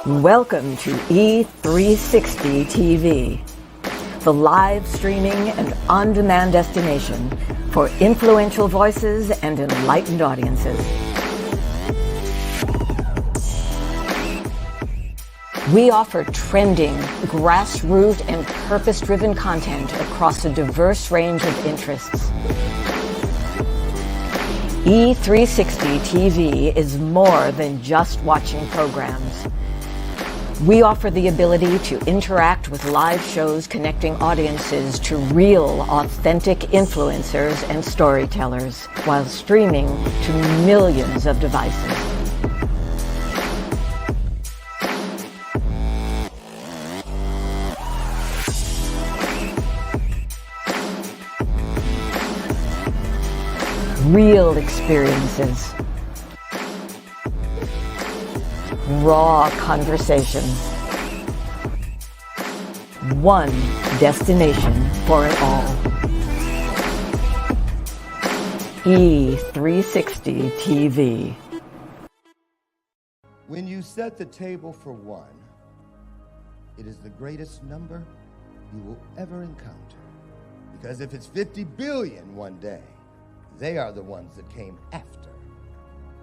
Welcome to E360 TV, the live streaming and on-demand destination for influential voices and enlightened audiences. We offer trending, grassroots, and purpose-driven content across a diverse range of interests. E360 TV is more than just watching programs. We offer the ability to interact with live shows connecting audiences to real, authentic influencers and storytellers while streaming to millions of devices. Real experiences. Raw conversation. One destination for it all. E360 TV. When you set the table for one, it is the greatest number you will ever encounter. Because if it's 50 billion one day, they are the ones that came after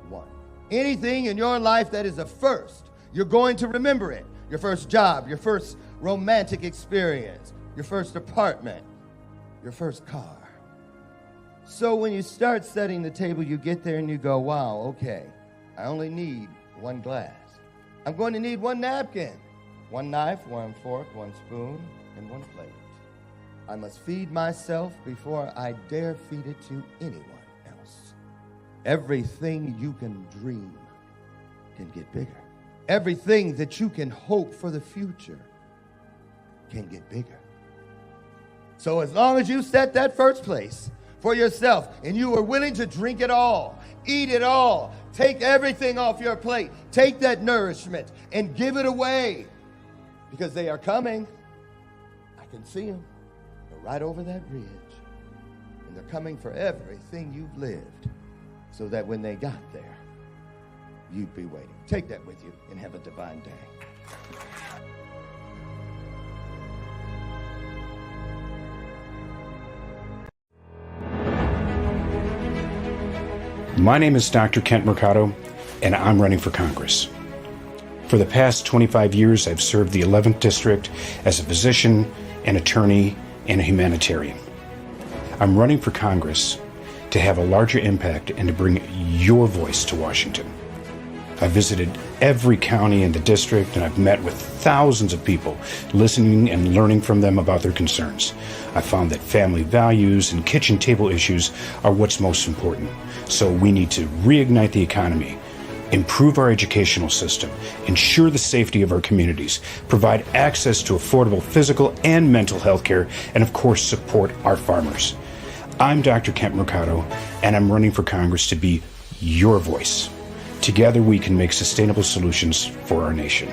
one. Anything in your life that is a first, you're going to remember it. Your first job, your first romantic experience, your first apartment, your first car. So when you start setting the table, you get there and you go, wow, okay, I only need one glass. I'm going to need one napkin, one knife, one fork, one spoon, and one plate. I must feed myself before I dare feed it to anyone else. Everything you can dream can get bigger. Everything that you can hope for the future can get bigger. So as long as you set that first place for yourself and you are willing to drink it all, eat it all, take everything off your plate, take that nourishment and give it away, because they are coming. I can see them. They're right over that ridge. And they're coming for everything you've lived, so that when they got there, you'd be waiting. Take that with you and have a divine day. My name is Dr. Kent Mercado, and I'm running for Congress. For the past 25 years, I've served the 11th District as a physician, an attorney, and a humanitarian. I'm running for Congress to have a larger impact and to bring your voice to Washington. I've visited every county in the district, and I've met with thousands of people, listening and learning from them about their concerns. I found that family values and kitchen table issues are what's most important. So we need to reignite the economy, improve our educational system, ensure the safety of our communities, provide access to affordable physical and mental health care, and of course support our farmers. I'm Dr. Kent Mercado, and I'm running for Congress to be your voice. Together we can make sustainable solutions for our nation.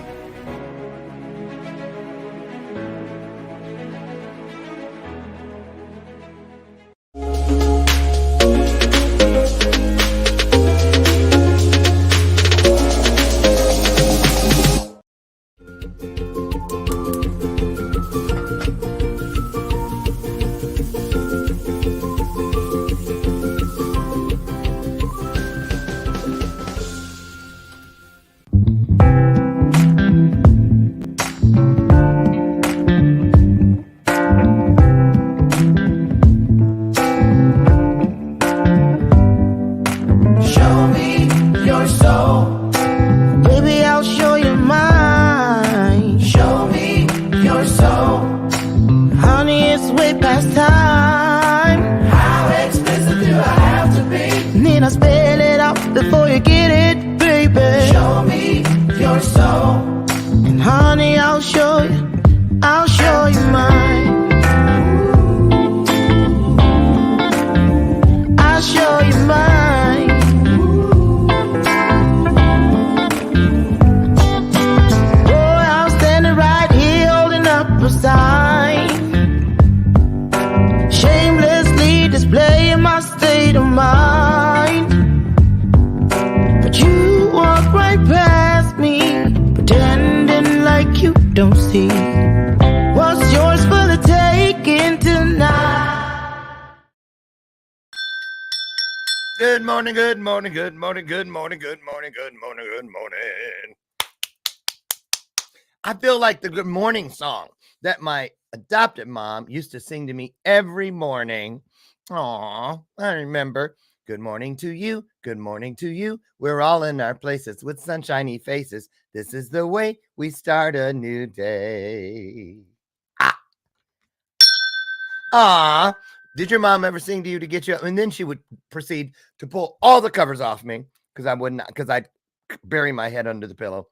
Shamelessly displaying my state of mind, but you walk right past me, pretend Good morning, good morning, good morning, good morning, good morning, good morning, good morning. I feel like the good morning song that my adopted mom used to sing to me every morning. Aw, I remember. Good morning to you. Good morning to you. We're all in our places with sunshiny faces. This is the way we start a new day. Ah, did your mom ever sing to you to get you up? And then she would proceed to pull all the covers off me because I would not, because I'd bury my head under the pillow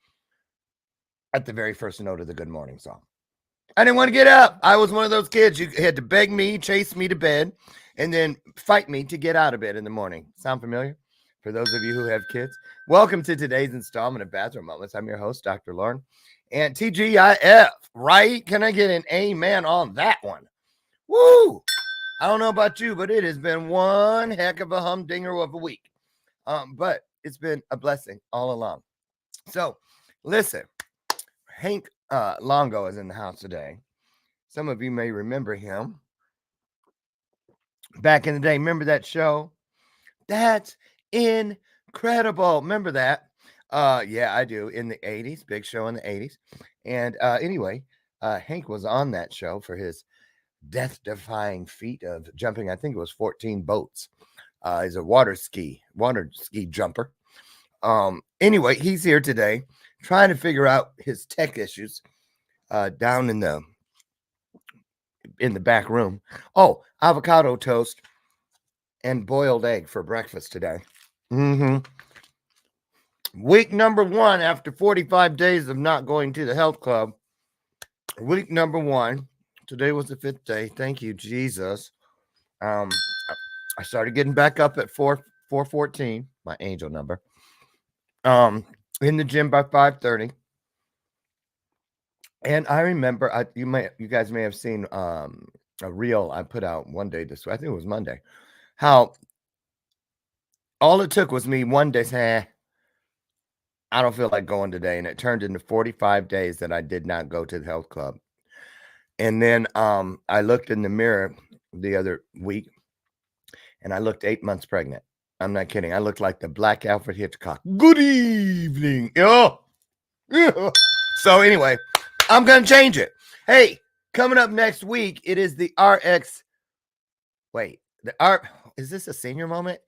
at the very first note of the good morning song. I didn't want to get up. I was one of those kids. You had to beg me, chase me to bed, and then fight me to get out of bed in the morning. Sound familiar? For those of you who have kids, welcome to today's installment of Bathrobe Moments. I'm your host, Dr. Lauren. And TGIF, right? Can I get an amen on that one? Woo! I don't know about you, but it has been one heck of a humdinger of a week. But it's been a blessing all along. So, listen, HANK Longo is in the house today. Some of you may remember him back in the day. Remember that show? That's incredible. Remember that? Yeah, I do. In the 80s, big show in the 80s. And anyway, HANK was on that show for his death-defying feat of jumping. I think it was 14 boats. He's a water ski jumper. Anyway, he's here today trying to figure out his tech issues down in the back room. Oh, avocado toast and boiled egg for breakfast today. Week number 1 after 45 days of not going to the health club. Week number 1. Today was the 5th day. Thank you, Jesus. I started getting back up at 4:14, my angel number. In the gym by 5:30. And I remember you guys may have seen a reel I put out one day this week. I think it was Monday. How all it took was me one day saying, I don't feel like going today. And it turned into 45 days that I did not go to the health club. And then I looked in the mirror the other week and I looked 8 months pregnant. I'm not kidding. I looked like the Black Alfred Hitchcock. Good evening. Oh. So anyway, I'm going to change it. Hey, coming up next week, it is the RX. Wait, is this a senior moment?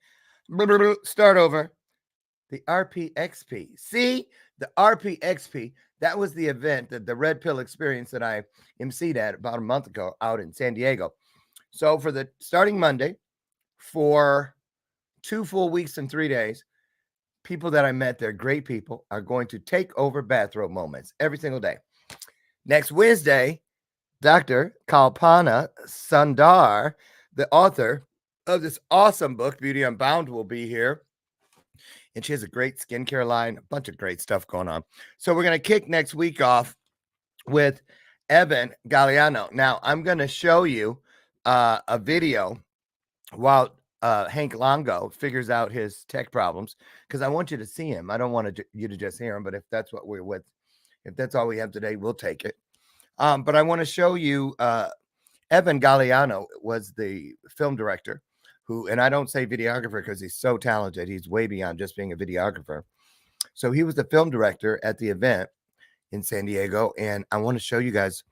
Start over. The RPXP. See, the RPXP, that was the event, that the Red Pill experience that I emceed at about a month ago out in San Diego. So for the starting Monday, for 2 full weeks and 3 days, people that I met, they're great people, are going to take over Bathrobe Moments every single day. Next Wednesday, Dr. Kalpana Sundar, the author of this awesome book, Beauty Unbound, will be here. And she has a great skincare line, a bunch of great stuff going on. So we're going to kick next week off with Evan Galliano. Now, I'm going to show you a video while HANK Longo figures out his tech problems, because I want you to see him. I don't want you to just hear him, but if that's what we're with, if that's all we have today, we'll take it. But I want to show you Evan Galliano was the film director who, and I don't say videographer because he's so talented. He's way beyond just being a videographer. So he was the film director at the event in San Diego. And I want to show you guys.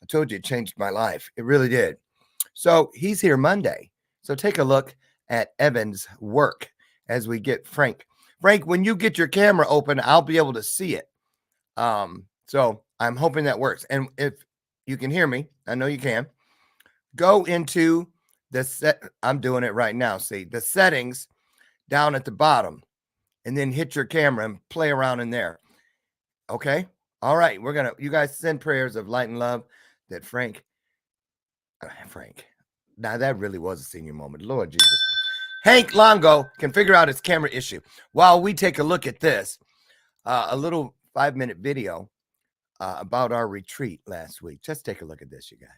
I told you it changed my life. It really did. So he's here Monday. So take a look at Evan's work as we get Frank. Frank, when you get your camera open, I'll be able to see it. So I'm hoping that works. And if you can hear me, I know you can, go into the set. I'm doing it right now. See the settings down at the bottom and then hit your camera and play around in there. Okay. All right. You guys send prayers of light and love that Frank. Now that really was a senior moment. Lord Jesus. HANK Longo can figure out his camera issue while we take a look at this, a little 5-minute video about our retreat last week. Just take a look at this, you guys.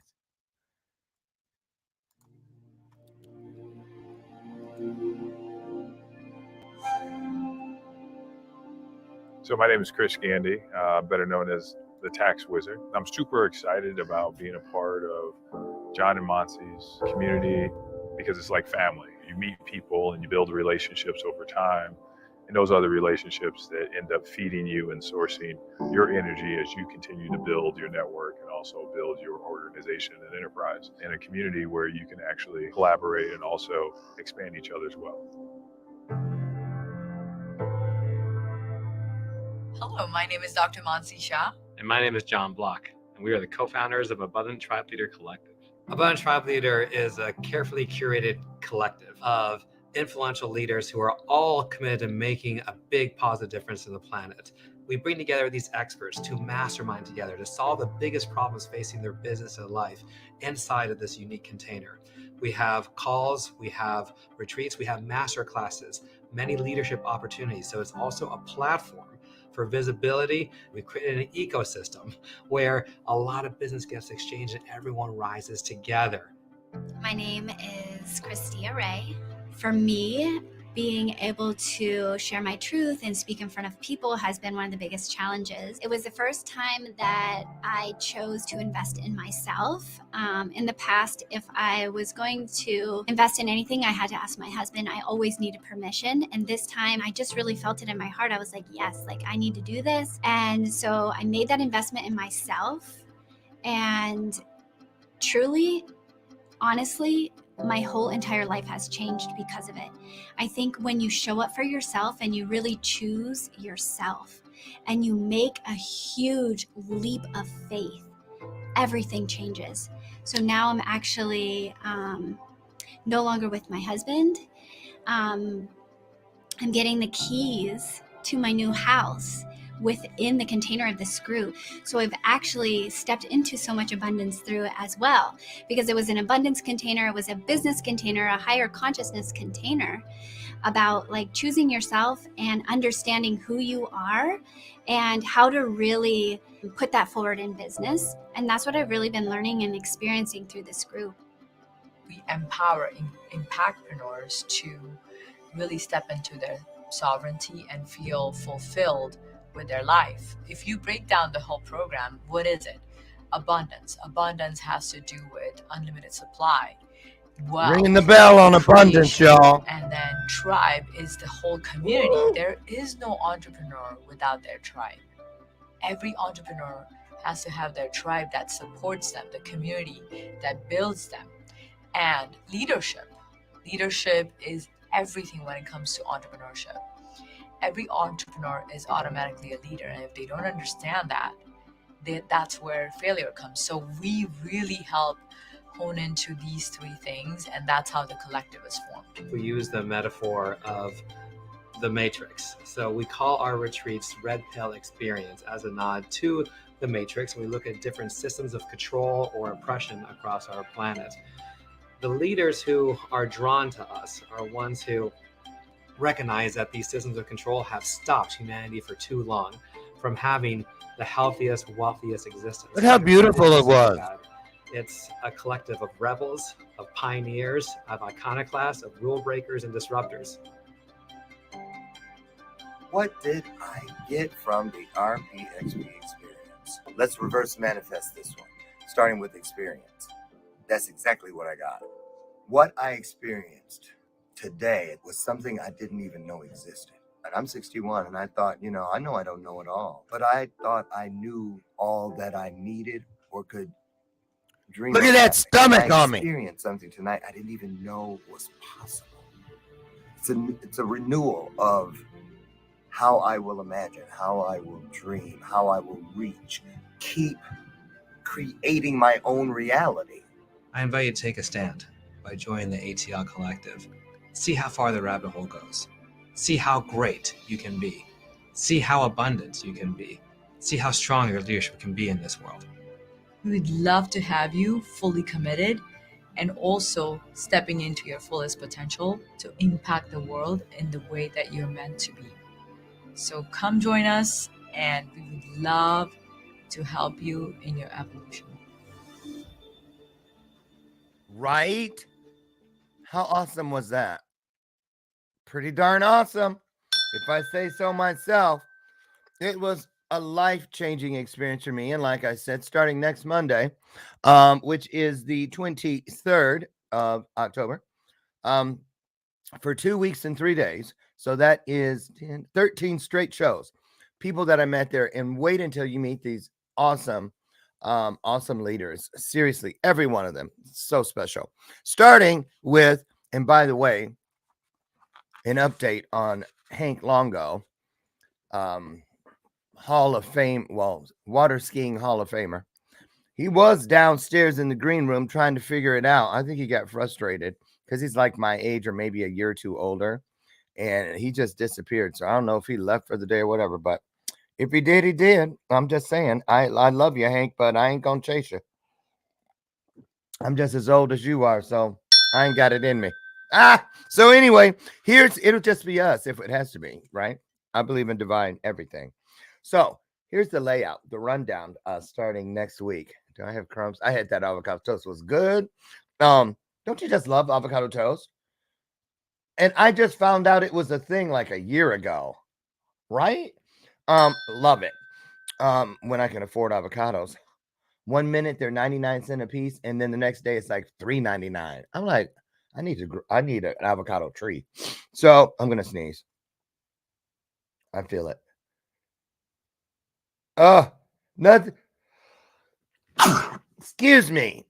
So my name is Chris Gandy, better known as the Tax Wizard. I'm super excited about being a part of John and Monsi's community because it's like family. You meet people and you build relationships over time. And those are the relationships that end up feeding you and sourcing your energy as you continue to build your network and also build your organization and enterprise in a community where you can actually collaborate and also expand each other's wealth. Hello, my name is Dr. Mansi Shah. And my name is John Block, and we are the co-founders of Abundant Tribe Leader Collective. Abundant Tribe Leader is a carefully curated collective of influential leaders who are all committed to making a big positive difference in the planet. We bring together these experts to mastermind together to solve the biggest problems facing their business and life inside of this unique container. We have calls, we have retreats, we have master classes, many leadership opportunities. So it's also a platform for visibility. We've created an ecosystem where a lot of business gets exchanged and everyone rises together. My name is Christia Ray. For me, being able to share my truth and speak in front of people has been one of the biggest challenges. It was the first time that I chose to invest in myself. In the past, if I was going to invest in anything, I had to ask my husband. I always needed permission. And this time I just really felt it in my heart. I was like, yes, like I need to do this. And so I made that investment in myself. And truly, honestly, my whole entire life has changed because of it. I think when you show up for yourself and you really choose yourself and you make a huge leap of faith, everything changes. So now I'm actually no longer with my husband. I'm getting the keys to my new house within the container of this group. So I've actually stepped into so much abundance through it as well, because it was an abundance container, it was a business container, a higher consciousness container about like choosing yourself and understanding who you are and how to really put that forward in business. And that's what I've really been learning and experiencing through this group. We empower impactpreneurs to really step into their sovereignty and feel fulfilled with their life. If you break down the whole program, what is it? Abundance. Abundance has to do with unlimited supply. Ringing the bell on abundance, y'all. And then tribe is the whole community. There is no entrepreneur without their tribe. Every entrepreneur has to have their tribe that supports them, the community that builds them. And leadership. Leadership is everything when it comes to entrepreneurship. Every entrepreneur is automatically a leader, and if they don't understand that, that's where failure comes. So we really help hone into these three things, and that's how the collective is formed. We use the metaphor of the Matrix. So we call our retreats Red Pill Experience as a nod to the Matrix. We look at different systems of control or oppression across our planet. The leaders who are drawn to us are ones who recognize that these systems of control have stopped humanity for too long from having the healthiest, wealthiest existence. Look how beautiful it was. It's a collective of rebels, of pioneers, of iconoclasts, of rule breakers and disruptors. What did I get from the RPXP experience? Let's reverse manifest this one, starting with experience. That's exactly what I got. What I experienced today was something I didn't even know existed. And I'm 61, and I thought, I know I don't know it all, but I thought I knew all that I needed or could dream. Look at that stomach on me. I experienced something tonight I didn't even know was possible. It's a renewal of how I will imagine, how I will dream, how I will reach, keep creating my own reality. I invite you to take a stand by joining the ATL Collective. See how far the rabbit hole goes. See how great you can be. See how abundant you can be. See how strong your leadership can be in this world. We would love to have you fully committed and also stepping into your fullest potential to impact the world in the way that you're meant to be. So come join us, and we would love to help you in your evolution. Right? How awesome was that? Pretty darn awesome, if I say so myself. It was a life-changing experience for me. And like I said, starting next Monday, which is the 23rd of October, for 2 weeks and 3 days. So that is 10, 13 straight shows. People that I met there, and wait until you meet these awesome leaders. Seriously, every one of them so special. Starting with, and by the way, an update on HANK LONGO, Hall of Fame, well, water skiing Hall of Famer. He was downstairs in the green room trying to figure it out. I think he got frustrated because he's like my age or maybe a year or two older, and he just disappeared. So I don't know if he left for the day or whatever, but if he did, he did. I'm just saying, I love you, Hank, but I ain't gonna chase you. I'm just as old as you are, so I ain't got it in me. So anyway, it'll just be us if it has to be, right? I believe in divine everything. So here's the layout, the rundown, starting next week. Do I have crumbs? I had that avocado toast. It was good. Don't you just love avocado toast? And I just found out it was a thing like a year ago, right? Love it. When I can afford avocados. 1 minute they're 99 cents a piece, and then the next day it's like $3.99. I'm like, I need an avocado tree. So I'm gonna sneeze. I feel it. Nothing. Excuse me.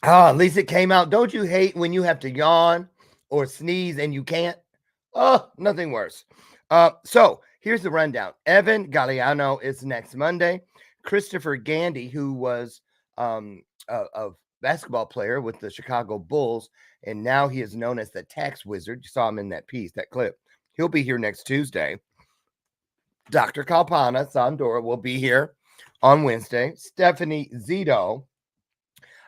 At least it came out. Don't you hate when you have to yawn or sneeze and you can't? Nothing worse. So here's the rundown. Evan Galliano is next Monday. Christopher Gandy, who was a basketball player with the Chicago Bulls, and now he is known as the tax wizard. You saw him in that piece, that clip. He'll be here next Tuesday. Dr. Kalpana Sandora will be here on Wednesday. Stephanie Zito,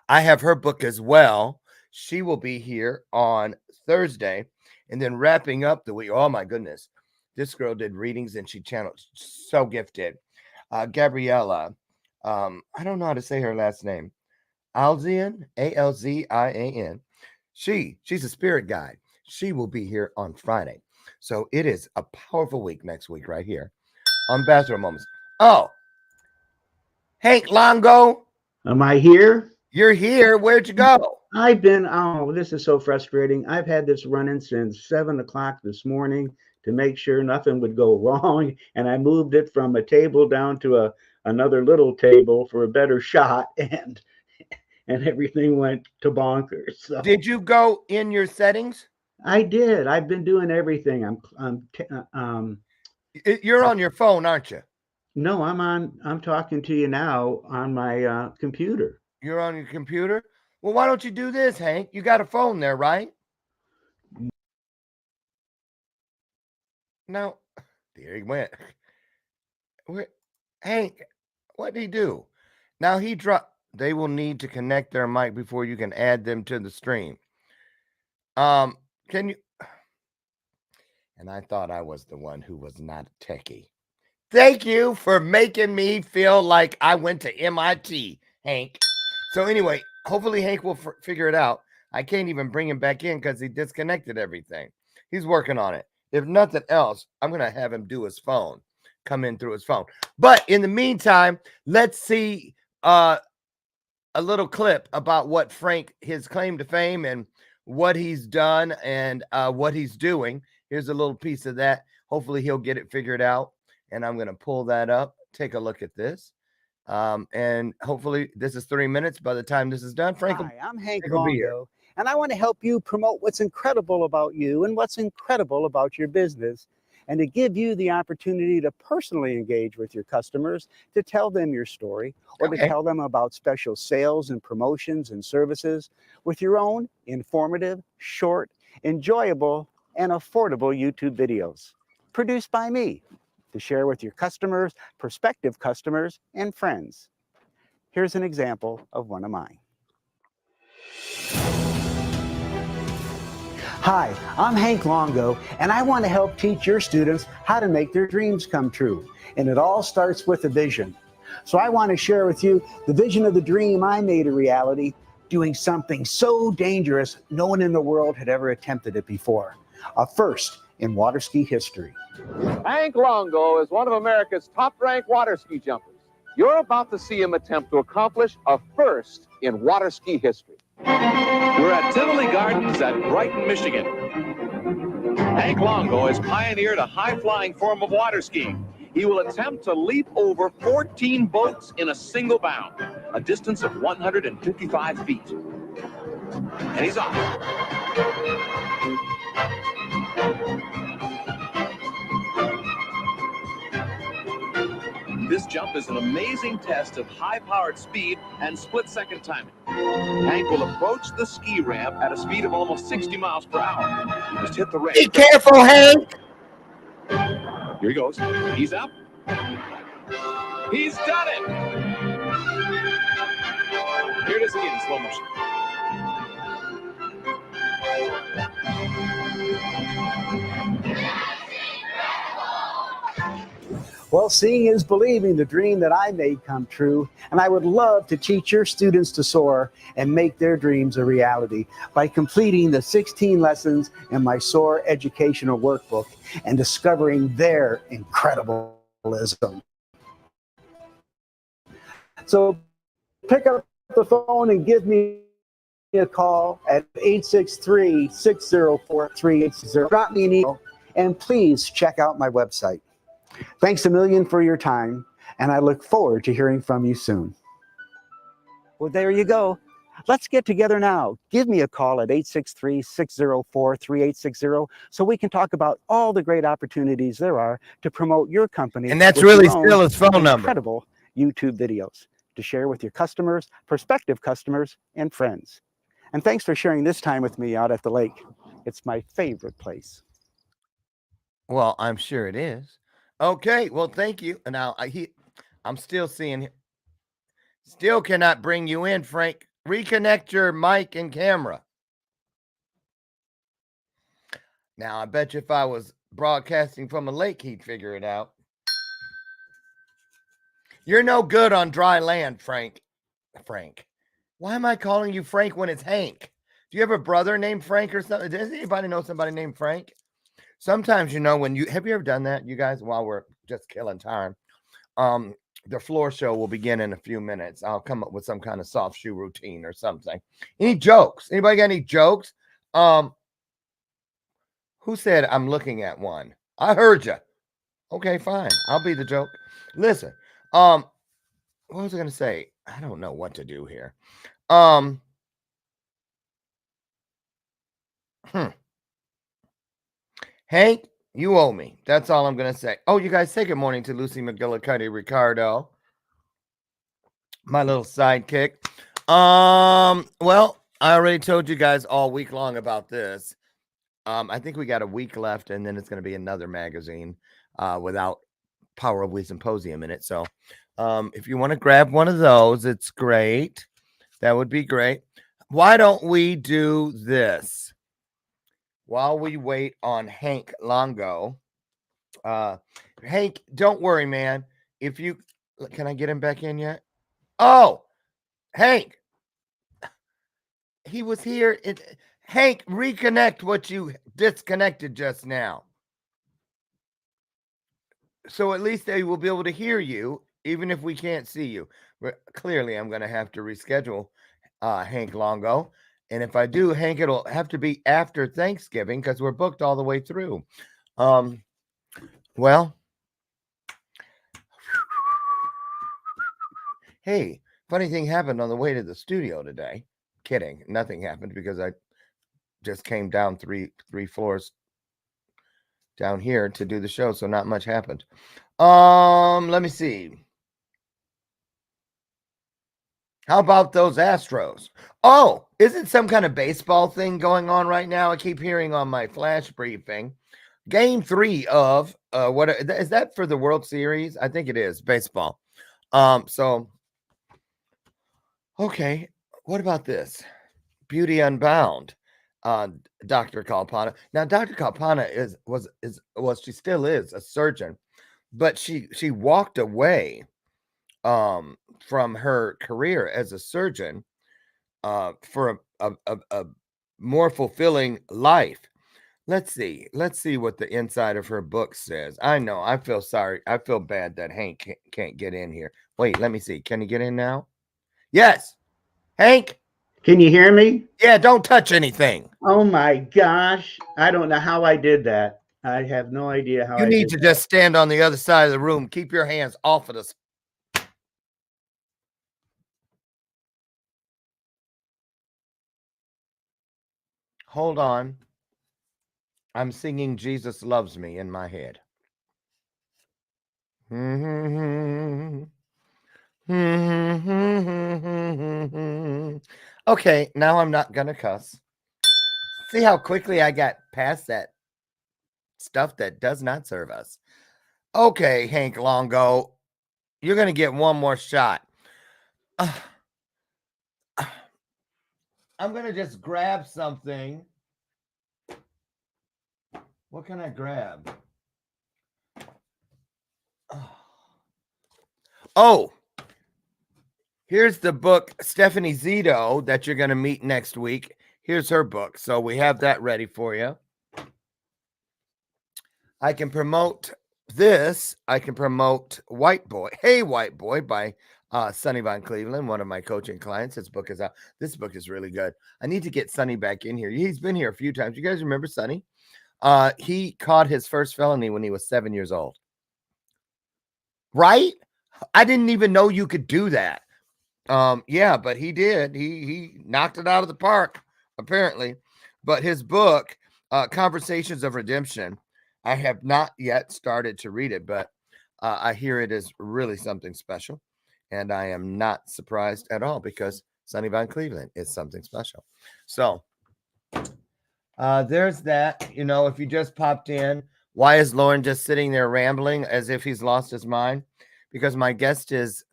I have her book as well. She will be here on Thursday. And then wrapping up the week, oh my goodness, this girl did readings and she channeled, so gifted. Gabriella, I don't know how to say her last name. Alzian, Alzian. She's a spirit guide. She will be here on Friday. So it is a powerful week next week right here on Bathrobe Moments. Oh, Hank Longo. Am I here? You're here. Where'd you go? I've been, this is so frustrating. I've had this running since 7 o'clock this morning to make sure nothing would go wrong. And I moved it from a table down to another little table for a better shot. And everything went to bonkers. So. Did you go in your settings? I did. I've been doing everything. You're on your phone, aren't you? No, I'm talking to you now on my computer. You're on your computer? Well, why don't you do this, Hank? You got a phone there, right? No. There he went. Hank, what did he do? Now he dropped. They will need to connect their mic before you can add them to the stream. Can you? And I thought I was the one who was not a techie. Thank you for making me feel like I went to MIT, Hank. So anyway, hopefully Hank will figure it out. I can't even bring him back in because he disconnected everything. He's working on it. If nothing else, I'm going to have him do his phone, come in through his phone. But in the meantime, let's see a little clip about what Frank, his claim to fame and what he's done and what he's doing. Here's a little piece of that. Hopefully he'll get it figured out. And I'm going to pull that up. Take a look at this. And hopefully this is 3 minutes by the time this is done. Frank, hi, I'm Hank Longo, and I want to help you promote what's incredible about you and what's incredible about your business, and to give you the opportunity to personally engage with your customers, to tell them your story, or to tell them about special sales and promotions and services with your own informative, short, enjoyable, and affordable YouTube videos produced by me, to share with your customers, prospective customers, and friends. Here's an example of one of mine. Hi, I'm Hank Longo, and I want to help teach your students how to make their dreams come true. And it all starts with a vision. So I want to share with you the vision of the dream I made a reality, doing something so dangerous no one in the world had ever attempted it before. A first in water ski history. Hank Longo is one of America's top-ranked water ski jumpers. You're about to see him attempt to accomplish a first in water ski history. We're at Tivoli Gardens at Brighton, Michigan. Hank Longo has pioneered a high-flying form of water skiing. He will attempt to leap over 14 boats in a single bound, a distance of 155 feet. And he's off. This jump is an amazing test of high-powered speed and split-second timing. Hank will approach the ski ramp at a speed of almost 60 miles per hour. He must hit the ramp. Be careful, Hank. Here he goes. He's up. He's done it. Here it is again in slow motion. Well, seeing is believing, the dream that I made come true. And I would love to teach your students to soar and make their dreams a reality by completing the 16 lessons in my SOAR educational workbook and discovering their incredibilism. So pick up the phone and give me a call at 863-604-3860. Drop me an email, and please check out my website. Thanks a million for your time, and I look forward to hearing from you soon. Well, there you go. Let's get together now. Give me a call at 863-604-3860 so we can talk about all the great opportunities there are to promote your company. And that's with really your own still his phone number. Incredible YouTube videos to share with your customers, prospective customers, and friends. And thanks for sharing this time with me out at the lake. It's my favorite place. Well, I'm sure it is. Okay, well, thank you. And now I'm still seeing, still cannot bring you in, Frank. Reconnect your mic and camera. Now, I bet you if I was broadcasting from a lake, he'd figure it out. You're no good on dry land, Frank. Frank. Why am I calling you Frank when it's Hank? Do you have a brother named Frank or something? Does anybody know somebody named Frank? Sometimes, you know, when you have you ever done that, you guys, while we're just killing time? The floor show will begin in a few minutes. I'll come up with some kind of soft shoe routine or something. Any jokes? Anybody got any jokes? Who said I'm looking at one? I heard you. Okay, fine. I'll be the joke. Listen, what was I going to say? I don't know what to do here. Hank, you owe me. That's all I'm going to say. Oh, you guys say good morning to Lucy McGillicuddy Ricardo, my little sidekick. Well, I already told you guys all week long about this. I think we got a week left, and then it's going to be another magazine without Power of We Symposium in it. So if you want to grab one of those, it's great. That would be great. Why don't we do this while we wait on Hank Longo? Hank, don't worry, man. If you can, I get him back in yet? Oh, Hank, he was here. Hank, reconnect what you disconnected just now. So at least they will be able to hear you, even if we can't see you. Clearly, I'm going to have to reschedule Hank Longo. And if I do, Hank, it'll have to be after Thanksgiving because we're booked all the way through. Well, hey, funny thing happened on the way to the studio today. Kidding. Nothing happened because I just came down three floors down here to do the show, so not much happened. Let me see. How about those Astros? Oh, isn't some kind of baseball thing going on right now? I keep hearing on my flash briefing. Game 3 of what is that for the World Series? I think it is baseball. So okay, what about this? Beauty Unbound. Dr. Kalpana. Now, Dr. Kalpana she still is a surgeon, but she walked away from her career as a surgeon for a more fulfilling life. Let's see what the inside of her book says. I know, I feel sorry. I feel bad that Hank can't get in here. Wait, let me see. Can he get in now? Yes. Hank, Can you hear me? Yeah, don't touch anything. Oh my gosh. I don't know how I did that. I have no idea how You I need did to that. just stand on the other side of the room. Keep your hands off of us. Hold on. I'm singing Jesus Loves Me in my head. Okay, now I'm not going to cuss. See how quickly I got past that stuff that does not serve us. Okay, Hank Longo, you're going to get one more shot. I'm going to just grab something. What can I grab? Oh, here's the book, Stephanie Zito, that you're going to meet next week. Here's her book. So we have that ready for you. I can promote this. I can promote White Boy. Hey, White Boy by Sonny Von Cleveland, one of my coaching clients. His book is out. This book is really good. I need to get Sonny back in here. He's been here a few times. You guys remember Sonny? He caught his first felony when he was 7 years old. Right? I didn't even know you could do that. Yeah, but he did. He knocked it out of the park, apparently. But his book, Conversations of Redemption, I have not yet started to read it, but I hear it is really something special. And I am not surprised at all because Sonny Von Cleveland is something special. So there's that. You know, if you just popped in, why is Lauren just sitting there rambling as if he's lost his mind? Because my guest is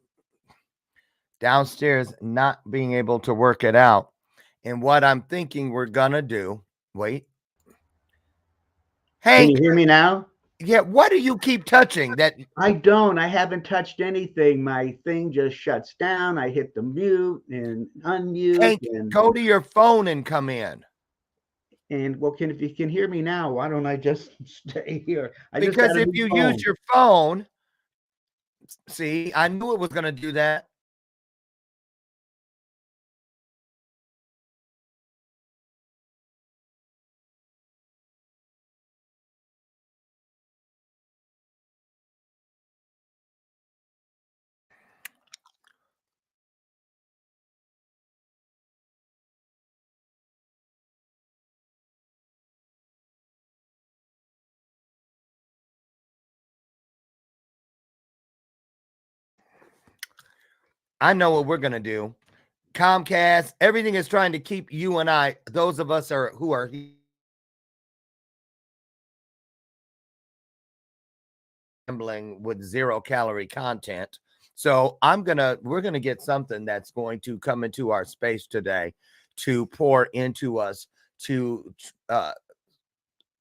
downstairs not being able to work it out. And what I'm thinking we're going to do, wait. Can Hank, you hear me now? yeah, what do you keep touching? That I don't. I haven't touched anything. My thing just shuts down. I hit the mute and unmute. Hank, and go to your phone and come in. well, if you can hear me now, why don't I just stay here? I just Because got a if new you phone. use your phone, see, I knew it was going to do that. I know what we're going to do. Comcast, everything is trying to keep you and I, those of us who are gambling with 0-calorie content. So we're gonna get something that's going to come into our space today to pour into us to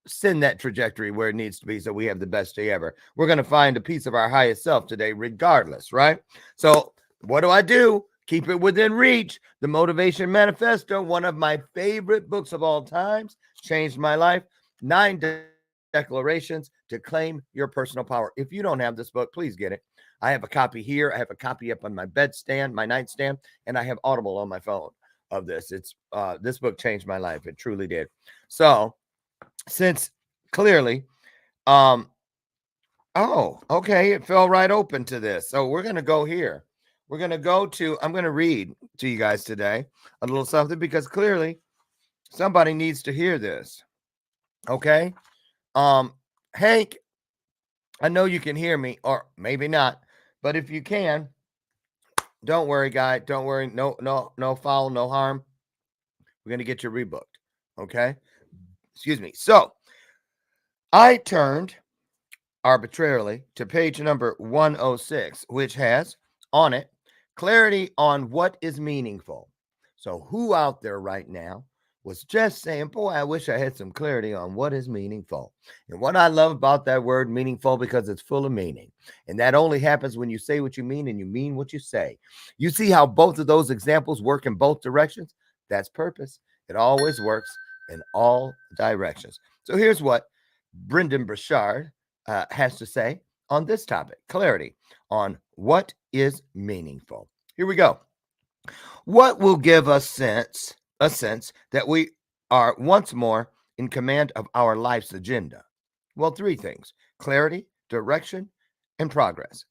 send that trajectory where it needs to be so we have the best day ever. We're going to find a piece of our highest self today, regardless, right? So what do? Keep it within reach. The Motivation Manifesto, one of my favorite books of all times, changed my life. 9 declarations to claim your personal power. If you don't have this book, please get it. I have a copy here. I have a copy up on my bedstand, my nightstand, and I have Audible on my phone of this. It's this book changed my life. It truly did. So since clearly, oh, okay, it fell right open to this. So we're going to go here. We're going to go to, I'm going to read to you guys today a little something because clearly somebody needs to hear this. Okay. Hank, I know you can hear me or maybe not, but if you can, don't worry, guy. Don't worry. No foul, no harm. We're going to get you rebooked. Okay. Excuse me. So I turned arbitrarily to page number 106, which has on it clarity on what is meaningful. So who out there right now was just saying, boy, I wish I had some clarity on what is meaningful. And what I love about that word meaningful, because it's full of meaning. And that only happens when you say what you mean and you mean what you say. You see how both of those examples work in both directions? That's purpose. It always works in all directions. So here's what Brendan Burchard has to say on this topic, clarity on what is meaningful. Here we go. What will give us a sense that we are once more in command of our life's agenda? Well, three things: clarity, direction, and progress.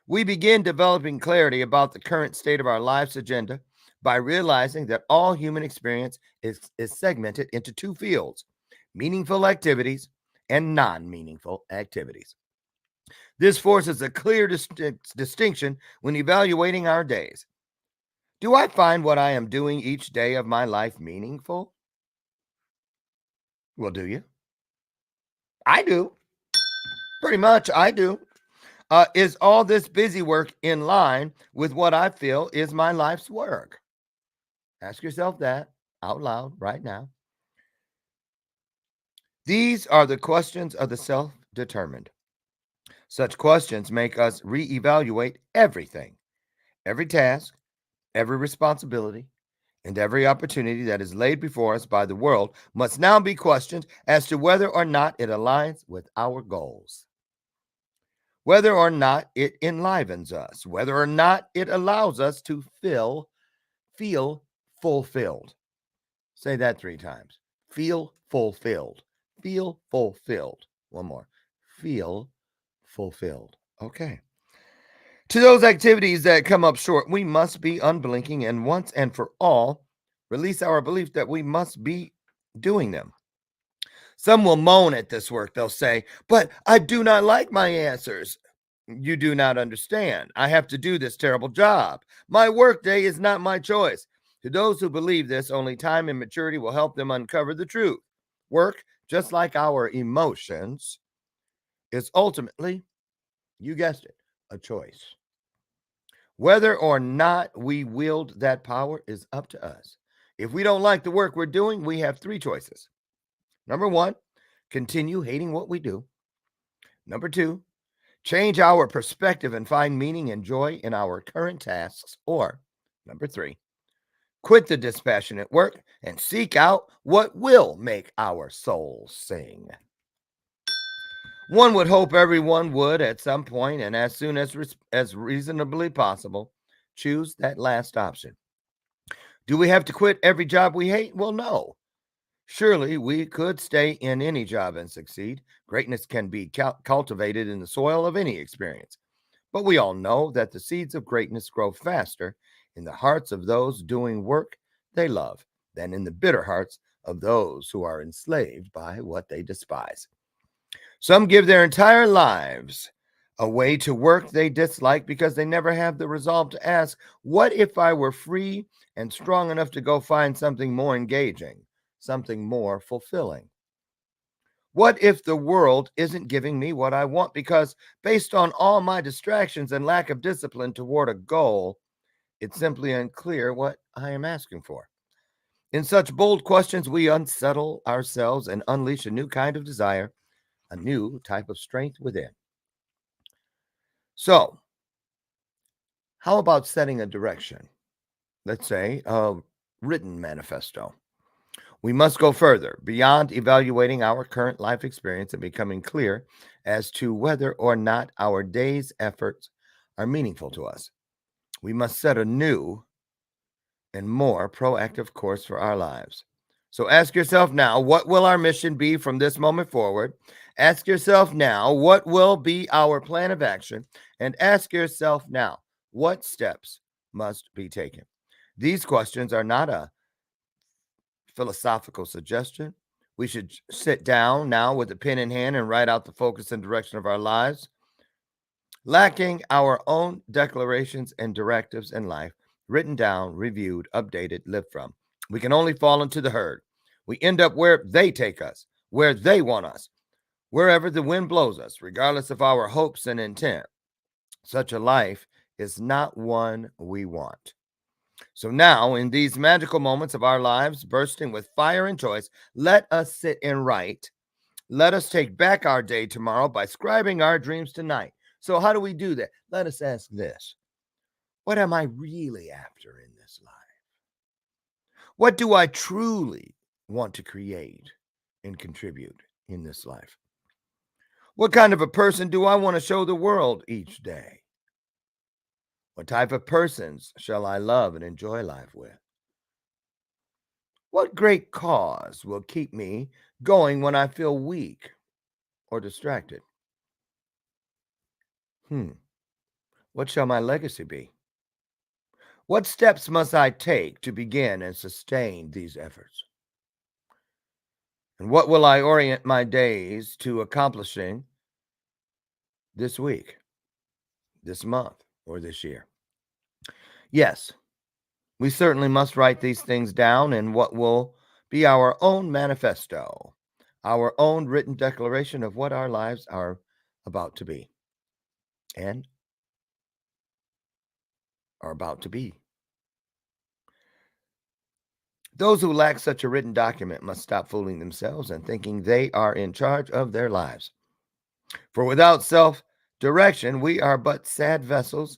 We begin developing clarity about the current state of our life's agenda by realizing that all human experience is segmented into two fields: meaningful activities and non meaningful activities. This forces a clear distinction when evaluating our days. Do I find what I am doing each day of my life meaningful? Well, do you? I do. Pretty much, I do. Is all this busy work in line with what I feel is my life's work? Ask yourself that out loud right now. These are the questions of the self determined. Such questions make us reevaluate everything, every task, every responsibility, and every opportunity that is laid before us by the world must now be questioned as to whether or not it aligns with our goals, whether or not it enlivens us, whether or not it allows us to feel fulfilled. Say that 3 times. Feel fulfilled. Feel fulfilled. One more. Feel fulfilled. Okay. To those activities that come up short, we must be unblinking and once and for all release our belief that we must be doing them. Some will moan at this work. They'll say, "But I do not like my answers." You do not understand. I have to do this terrible job. My workday is not my choice. To those who believe this, only time and maturity will help them uncover the truth. Work, just like our emotions, is ultimately, you guessed it, a choice. Whether or not we wield that power is up to us. If we don't like the work we're doing, we have 3 choices. Number 1, continue hating what we do. Number 2, change our perspective and find meaning and joy in our current tasks. Or number 3, quit the dispassionate work and seek out what will make our souls sing. One would hope everyone would at some point and as soon as reasonably possible choose that last option. Do we have to quit every job we hate? Well, no. Surely we could stay in any job and succeed. Greatness can be cultivated in the soil of any experience. But we all know that the seeds of greatness grow faster in the hearts of those doing work they love than in the bitter hearts of those who are enslaved by what they despise. Some give their entire lives away to work they dislike because they never have the resolve to ask, what if I were free and strong enough to go find something more engaging, something more fulfilling? What if the world isn't giving me what I want because, based on all my distractions and lack of discipline toward a goal, it's simply unclear what I am asking for? In such bold questions, we unsettle ourselves and unleash a new kind of desire, a new type of strength within. So, how about setting a direction? Let's say a written manifesto. We must go further beyond evaluating our current life experience and becoming clear as to whether or not our day's efforts are meaningful to us. We must set a new and more proactive course for our lives. So ask yourself now, what will our mission be from this moment forward? Ask yourself now, what will be our plan of action? And ask yourself now, what steps must be taken? These questions are not a philosophical suggestion. We should sit down now with a pen in hand and write out the focus and direction of our lives. Lacking our own declarations and directives in life, written down, reviewed, updated, lived from, we can only fall into the herd. We end up where they take us, where they want us, wherever the wind blows us, regardless of our hopes and intent. Such a life is not one we want. So now, in these magical moments of our lives, bursting with fire and choice, let us sit and write. Let us take back our day tomorrow by scribing our dreams tonight. So how do we do that? Let us ask this. What am I really after in this life? What do I truly want to create and contribute in this life? What kind of a person do I want to show the world each day? What type of persons shall I love and enjoy life with? What great cause will keep me going when I feel weak or distracted? What shall my legacy be? What steps must I take to begin and sustain these efforts? And what will I orient my days to accomplishing this week, this month, or this year? Yes, we certainly must write these things down in what will be our own manifesto, our own written declaration of what our lives are about to be and are about to be. Those who lack such a written document must stop fooling themselves and thinking they are in charge of their lives. For without self-direction, we are but sad vessels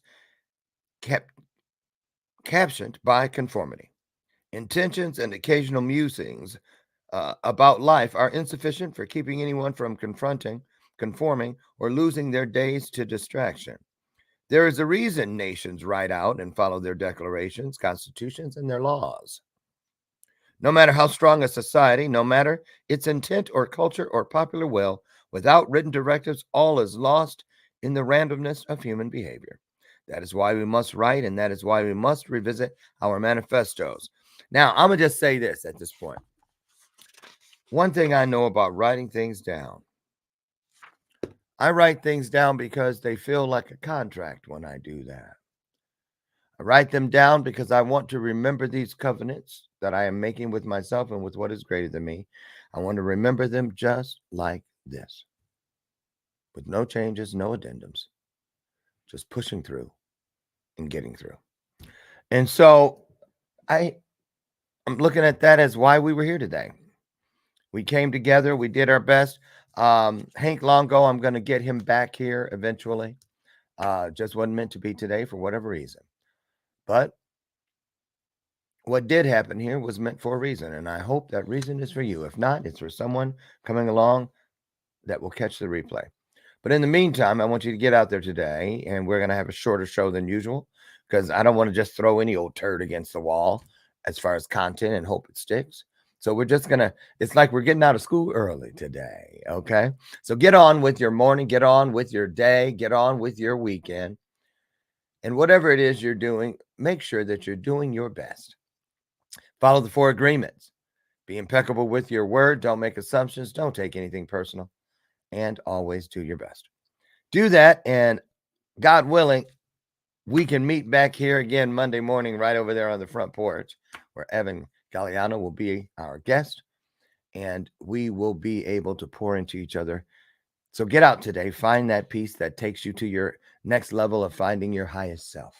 captioned by conformity. Intentions and occasional musings about life are insufficient for keeping anyone from conforming, or losing their days to distraction. There is a reason nations write out and follow their declarations, constitutions, and their laws. No matter how strong a society, no matter its intent or culture or popular will, without written directives, all is lost in the randomness of human behavior. That is why we must write, and that is why we must revisit our manifestos. Now, I'm going to just say this at this point. One thing I know about writing things down, I write things down because they feel like a contract when I do that. I write them down because I want to remember these covenants that I am making with myself and with what is greater than me. I want to remember them just like this, with no changes, no addendums, just pushing through and getting through. And so I'm looking at that as why we were here today. We came together. We did our best. Hank Longo, I'm going to get him back here eventually. Just wasn't meant to be today for whatever reason. But what did happen here was meant for a reason, and I hope that reason is for you. If not, it's for someone coming along that will catch the replay. But in the meantime, I want you to get out there today, and we're going to have a shorter show than usual because I don't want to just throw any old turd against the wall as far as content and hope it sticks. So we're just going to, it's like we're getting out of school early today, okay? So get on with your morning, get on with your day, get on with your weekend. And whatever it is you're doing, make sure that you're doing your best. Follow the 4 agreements. Be impeccable with your word. Don't make assumptions. Don't take anything personal. And always do your best. Do that, and God willing, we can meet back here again Monday morning right over there on the front porch where Evan Galliano will be our guest, and we will be able to pour into each other. So get out today. Find that peace that takes you to your next level of finding your highest self.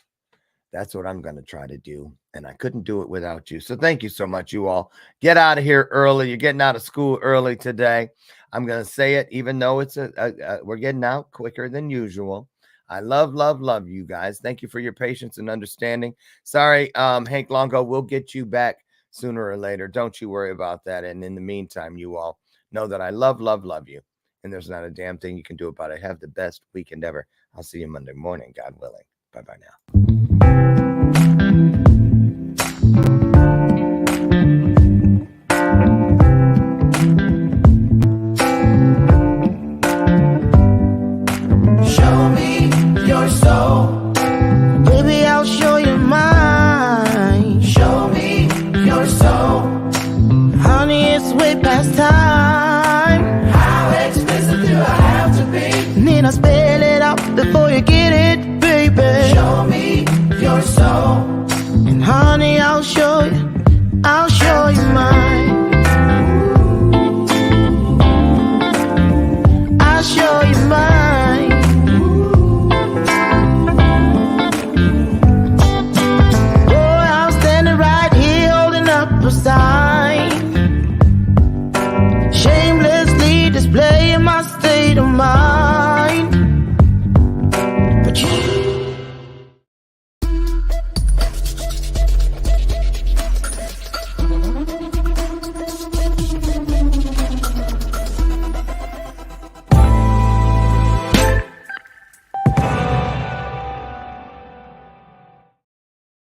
That's what I'm going to try to do, and I couldn't do it without you. So thank you so much, you all. Get out of here early. You're getting out of school early today. I'm going to say it, even though it's we're getting out quicker than usual. I love you guys. Thank you for your patience and understanding. Sorry, Hank Longo, we'll get you back sooner or later. Don't you worry about that. And in the meantime, you all know that I love you, and there's not a damn thing you can do about it. Have the best weekend ever. I'll see you Monday morning, God willing. Bye-bye now.